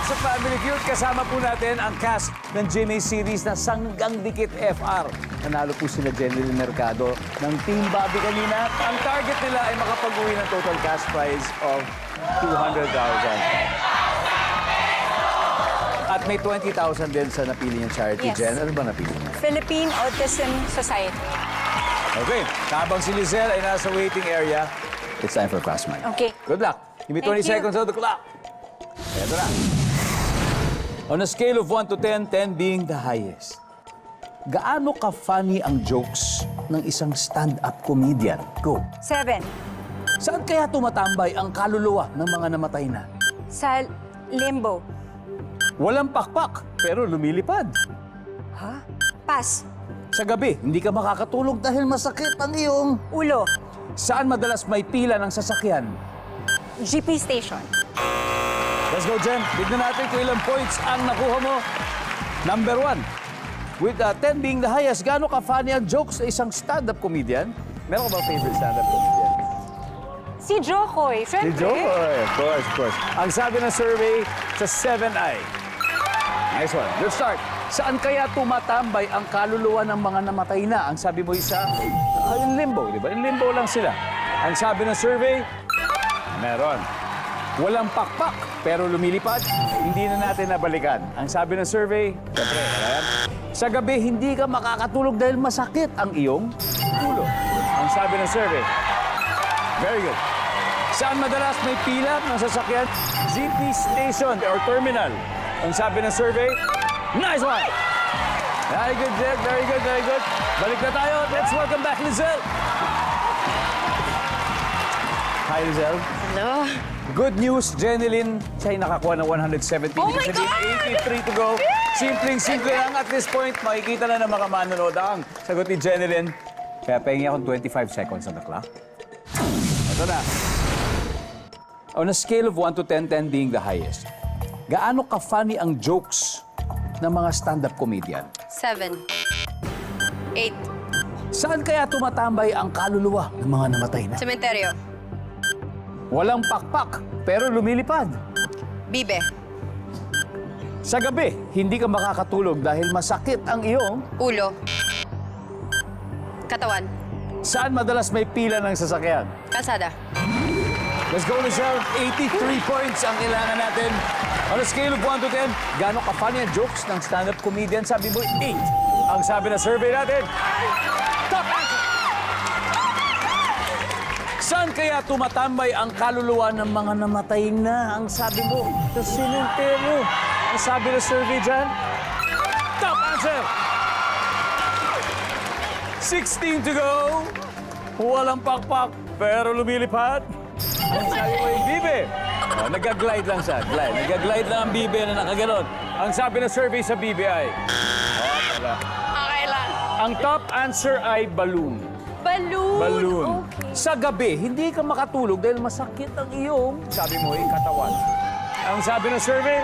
sa Family Feud, kasama po natin ang cast ng GMA series na Sanggang Dikit FR. Nanalo po sila Jenny Mercado ng Team Bobby kanina. Ang target nila ay makapag-uwi ng total cash prize of 200,000. At may 20,000 din sa napili niyang charity. Yes. Jen, ano ba napili niya? Philippine Autism Society. Okay, habang si Lizelle ay nasa waiting area, it's time for Classman. Okay. Good luck. Give me 20 Thank you. seconds on the clock. Eto na. On a scale of 1 to 10, 10 being the highest, gaano ka-funny ang jokes ng isang stand-up comedian? Go. 7. Saan kaya tumatambay ang kaluluwa ng mga namatay na? Sa limbo. Walang pakpak, pero lumilipad. Ha? Pass. Sa gabi, hindi ka makakatulog dahil masakit ang iyong... Ulo. Saan madalas may pila ng sasakyan? GP station. Let's go, Jen. Tignan natin kung ilang points ang nakuha mo. Number 1. With 10 being the highest, gaano ka-funny ang jokes sa isang stand-up comedian? Meron ka ba favorite stand-up comedian? Si Jokoy. Si Siyempre. Jokoy. Of course, of course. Ang sabi ng survey sa 7i. Nice one. Good start. Saan kaya tumatambay ang kaluluwa ng mga namatay na? Ang sabi mo isa, in limbo, di ba? In limbo lang sila. Ang sabi ng survey, meron. Walang pakpak, pero lumilipad, hindi na natin nabalikan. Ang sabi ng survey, siyempre, ayan. Sa gabi, hindi ka makakatulog dahil masakit ang iyong ulo. Ang sabi ng survey, very good. Saan madalas may pila ng sasakyan? GP station or terminal. Ang sabi ng survey, nice one! Very good, Jack. Very good, very good. Balik na tayo. Let's welcome back Lizelle. Hi, Lizelle. Hello. Good news, Jenilyn, siya ay nakakuha ng 170. Oh my Ibig sabihin, 83 to go. Simpleng-simple lang at this point. Makikita na ng mga manonood ang sagot ni Jenilyn. Kaya pahingi akong 25 seconds on the clock. Ito na. On a scale of 1 to 10, 10 being the highest, gaano ka-funny ang jokes ng mga stand-up comedian? 7. 8. Saan kaya tumatambay ang kaluluwa ng mga namatay na? Cementerio. Walang pakpak, pero lumilipad. Bibe. Sa gabi, hindi ka makakatulog dahil masakit ang iyong... Ulo. Katawan. Saan madalas may pila ng sasakyan? Kalsada. Let's go, Michelle. 83 points ang kailangan natin. On a scale of 1 to 10, gaano ka-funny ang jokes ng stand-up comedian? Sabi mo, 8. Ang sabi na survey natin, top answer! Saan kaya tumatambay ang kaluluwa ng mga namatay na? Ang sabi mo, sa simenteryo. Ang sabi na survey dyan, top answer! 16 to go. Walang pakpak, pero lumilipad. Ang sabi mo yung bibe. Oh, nag-glide lang siya. Glide. Nag-glide lang ang bibe na nakaganon. Ang sabi na survey sa bibe ay... Oh, wala. Okay lang. Ang top answer ay balloon. Balloon. Balloon. Okay. Sa gabi, hindi ka makatulog dahil masakit ang iyong... Sabi mo ay katawan. Ang sabi ng survey...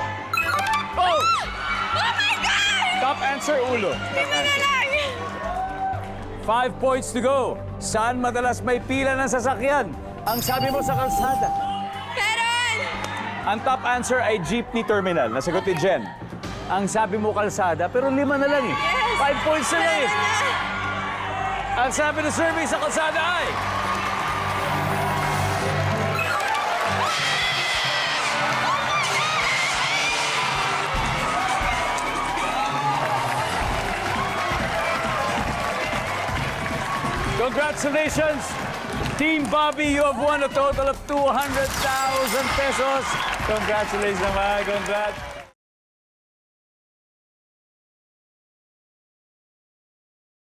Oh! Oh my God! Top answer, ulo. Top answer. 5 points to go. Saan madalas may pila ng sasakyan? Ang sabi mo sa kalsada. Meron! Ang top answer ay jeepney terminal. Nasagot ni Jen. Ang sabi mo kalsada, pero 5 na lang eh. 5 points na lang eh. Ang sabi ng survey sa kalsada ay... Congratulations! Team Bobby, you have won a total of 200,000 pesos. Congratulations naman. Congrats.